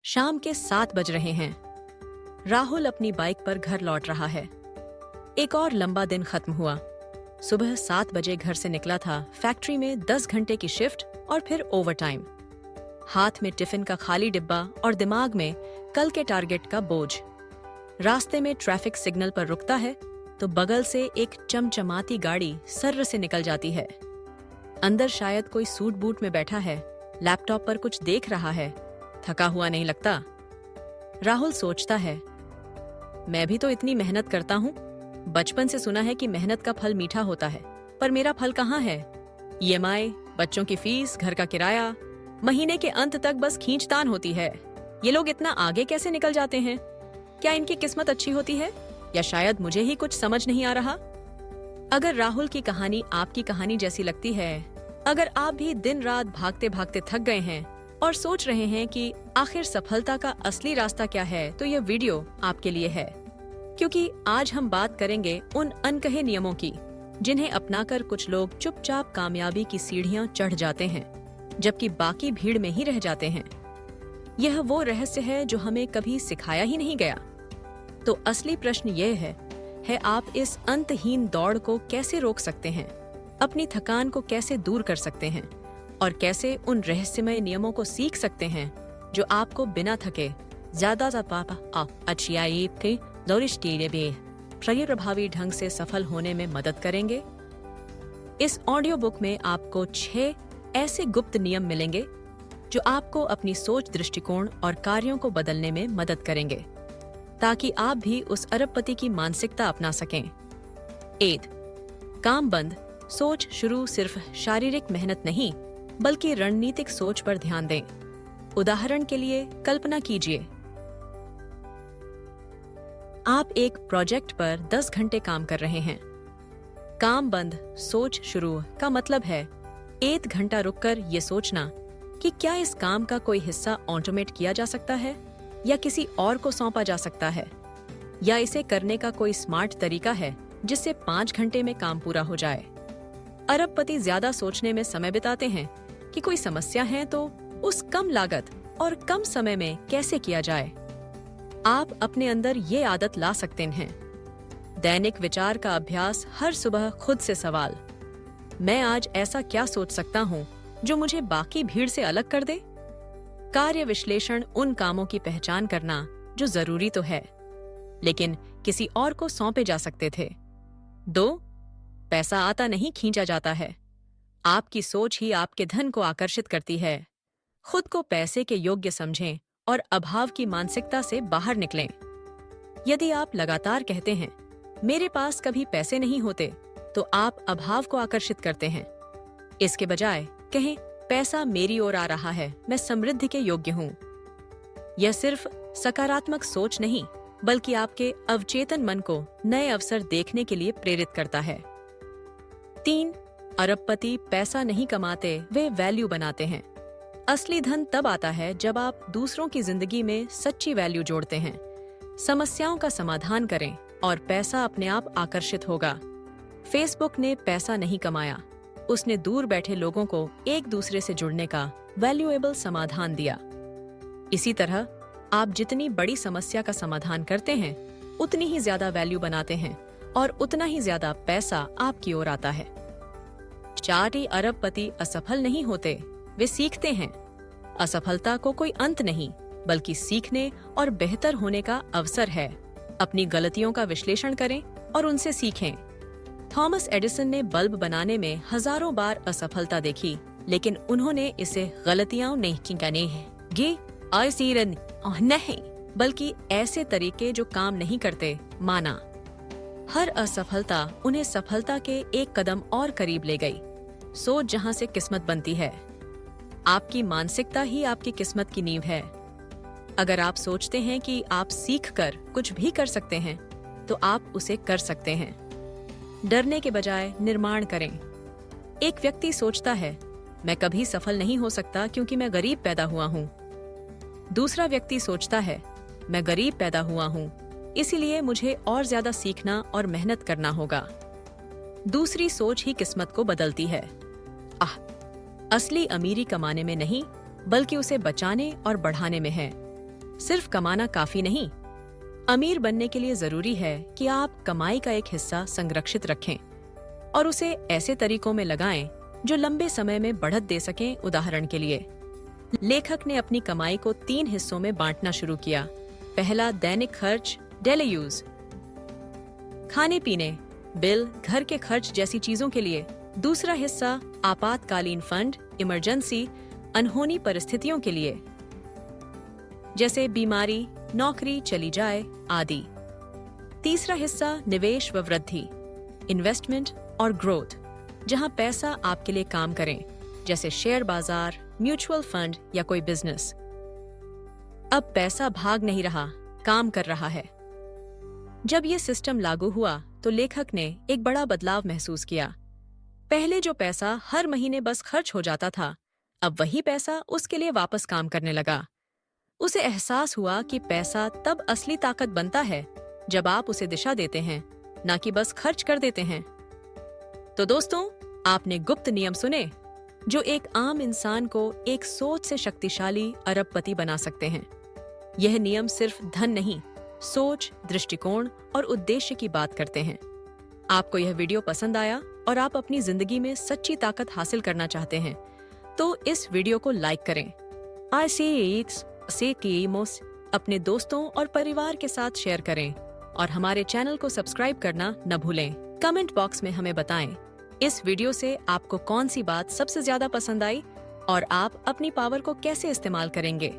शाम के 7 बज रहे हैं। राहुल अपनी बाइक पर घर लौट रहा है। एक और लंबा दिन खत्म हुआ। सुबह 7 बजे घर से निकला था, फैक्ट्री में 10 घंटे की शिफ्ट और फिर ओवरटाइम। हाथ में टिफिन का खाली डिब्बा और दिमाग में कल के टारगेट का बोझ। रास्ते में ट्रैफिक सिग्नल पर रुकता है तो बगल से एक चमचमाती गाड़ी सर्र से निकल जाती है। अंदर शायद कोई सूट बूट में बैठा है, लैपटॉप पर कुछ देख रहा है। थका हुआ नहीं लगता। राहुल सोचता है, मैं भी तो इतनी मेहनत करता हूँ। बचपन से सुना है कि मेहनत का फल मीठा होता है, पर मेरा फल कहाँ है? ईएमआई, बच्चों की फीस, घर का किराया, महीने के अंत तक बस खींचतान होती है। ये लोग इतना आगे कैसे निकल जाते हैं? क्या इनकी किस्मत अच्छी होती है, या शायद मुझे ही कुछ समझ नहीं आ रहा? अगर राहुल की कहानी आपकी कहानी जैसी लगती है, अगर आप भी दिन रात भागते भागते थक गए हैं और सोच रहे हैं कि आखिर सफलता का असली रास्ता क्या है, तो यह वीडियो आपके लिए है। क्योंकि आज हम बात करेंगे उन अनकहे नियमों की जिन्हें अपनाकर कुछ लोग चुपचाप कामयाबी की सीढ़ियां चढ़ जाते हैं, जबकि बाकी भीड़ में ही रह जाते हैं। यह वो रहस्य है जो हमें कभी सिखाया ही नहीं गया। तो असली प्रश्न यह है आप इस अंतहीन दौड़ को कैसे रोक सकते हैं, अपनी थकान को कैसे दूर कर सकते हैं और कैसे उन रहस्यमय नियमों को सीख सकते हैं जो आपको बिना थके प्रभावी ढंग से सफल होने में मदद करेंगे। इस ऑडियो बुक में आपको 6 ऐसे गुप्त नियम मिलेंगे जो आपको अपनी सोच, दृष्टिकोण और कार्यों को बदलने में मदद करेंगे, ताकि आप भी उस अरबपति की मानसिकता अपना सकें। 8 काम बंद, सोच शुरू सिर्फ शारीरिक मेहनत नहीं बल्कि रणनीतिक सोच पर ध्यान दें। उदाहरण के लिए कल्पना कीजिए, आप एक प्रोजेक्ट पर 10 घंटे काम कर रहे हैं। काम बंद, सोच शुरू का मतलब है 1 घंटा रुककर ये सोचना कि क्या इस काम का कोई हिस्सा ऑटोमेट किया जा सकता है या किसी और को सौंपा जा सकता है, या इसे करने का कोई स्मार्ट तरीका है जिससे 5 घंटे में काम पूरा हो जाए। अरबपति ज्यादा सोचने में समय बिताते हैं कि कोई समस्या है तो उस कम लागत और कम समय में कैसे किया जाए। आप अपने अंदर ये आदत ला सकते हैं। दैनिक विचार का अभ्यास, हर सुबह खुद से सवाल, मैं आज ऐसा क्या सोच सकता हूँ जो मुझे बाकी भीड़ से अलग कर दे। कार्य विश्लेषण, उन कामों की पहचान करना जो जरूरी तो है लेकिन किसी और को सौंपे जा सकते थे। 2 पैसा आता नहीं, खींचा जाता है। आपकी सोच ही आपके धन को आकर्षित करती है। खुद को पैसे के योग्य समझें और अभाव की मानसिकता से बाहर निकलें। यदि आप लगातार कहते हैं मेरे पास कभी पैसे नहीं होते, तो आप अभाव को आकर्षित करते हैं। इसके बजाय कहें पैसा मेरी ओर आ रहा है, मैं समृद्धि के योग्य हूँ। यह सिर्फ सकारात्मक सोच नहीं बल्कि आपके अवचेतन मन को नए अवसर देखने के लिए प्रेरित करता है। 3 अरबपति पैसा नहीं कमाते, वे वैल्यू बनाते हैं। असली धन तब आता है जब आप दूसरों की जिंदगी में सच्ची वैल्यू जोड़ते हैं। समस्याओं का समाधान करें और पैसा अपने आप आकर्षित होगा। फेसबुक ने पैसा नहीं कमाया, उसने दूर बैठे लोगों को एक दूसरे से जुड़ने का वैल्यूएबल समाधान दिया। इसी तरह आप जितनी बड़ी समस्या का समाधान करते हैं, उतनी ही ज्यादा वैल्यू बनाते हैं और उतना ही ज्यादा पैसा आपकी ओर आता है। 4 अरबपति असफल नहीं होते, वे सीखते हैं। असफलता को कोई अंत नहीं बल्कि सीखने और बेहतर होने का अवसर है। अपनी गलतियों का विश्लेषण करें और उनसे सीखें। थॉमस एडिसन ने बल्ब बनाने में हजारों बार असफलता देखी, लेकिन उन्होंने इसे गलतियां नहीं बल्कि ऐसे तरीके जो काम नहीं करते माना। हर असफलता उन्हें सफलता के एक कदम और करीब ले गई। सोच जहां से किस्मत बनती है। आपकी मानसिकता ही आपकी किस्मत की नींव है। अगर आप सोचते हैं कि आप सीखकर कुछ भी कर सकते हैं, तो आप उसे कर सकते हैं। डरने के बजाय निर्माण करें। एक व्यक्ति सोचता है, मैं कभी सफल नहीं हो सकता क्योंकि मैं गरीब पैदा हुआ हूँ। दूसरा व्यक्ति सोचता है, मैं गरीब पैदा हुआ हूँ, इसीलिए मुझे और ज्यादा सीखना और मेहनत करना होगा। दूसरी सोच ही किस्मत को बदलती है। असली अमीरी कमाने में नहीं बल्कि उसे बचाने और बढ़ाने में है। सिर्फ कमाना काफी नहीं। अमीर बनने के लिए जरूरी है कि आप कमाई का एक हिस्सा संरक्षित रखें और उसे ऐसे तरीकों में लगाएं जो लंबे समय में बढ़त दे सकें। उदाहरण के लिए, लेखक ने अपनी कमाई को 3 हिस्सों में बांटना शुरू किया। पहला, दैनिक खर्च, डेली यूज, खाने पीने, बिल, घर के खर्च जैसी चीजों के लिए। दूसरा हिस्सा, आपातकालीन फंड, इमरजेंसी, अनहोनी परिस्थितियों के लिए, जैसे बीमारी, नौकरी चली जाए आदि। तीसरा हिस्सा, निवेश व वृद्धि, इन्वेस्टमेंट और ग्रोथ, जहां पैसा आपके लिए काम करें, जैसे शेयर बाजार, म्यूचुअल फंड या कोई बिजनेस। अब पैसा भाग नहीं रहा, काम कर रहा है। जब ये सिस्टम लागू हुआ तो लेखक ने एक बड़ा बदलाव महसूस किया। पहले जो पैसा हर महीने बस खर्च हो जाता था, अब वही पैसा उसके लिए वापस काम करने लगा। उसे एहसास हुआ कि पैसा तब असली ताकत बनता है जब आप उसे दिशा देते हैं, ना कि बस खर्च कर देते हैं। तो दोस्तों, आपने गुप्त नियम सुने जो एक आम इंसान को एक सोच से शक्तिशाली अरबपति बना सकते हैं। यह नियम सिर्फ धन नहीं, सोच, दृष्टिकोण और उद्देश्य की बात करते हैं। आपको यह वीडियो पसंद आया और आप अपनी जिंदगी में सच्ची ताकत हासिल करना चाहते हैं तो इस वीडियो को लाइक करें। अपने दोस्तों और परिवार के साथ शेयर करें और हमारे चैनल को सब्सक्राइब करना न भूलें। कमेंट बॉक्स में हमें बताएं इस वीडियो से आपको कौन सी बात सबसे ज्यादा पसंद आई और आप अपनी पावर को कैसे इस्तेमाल करेंगे।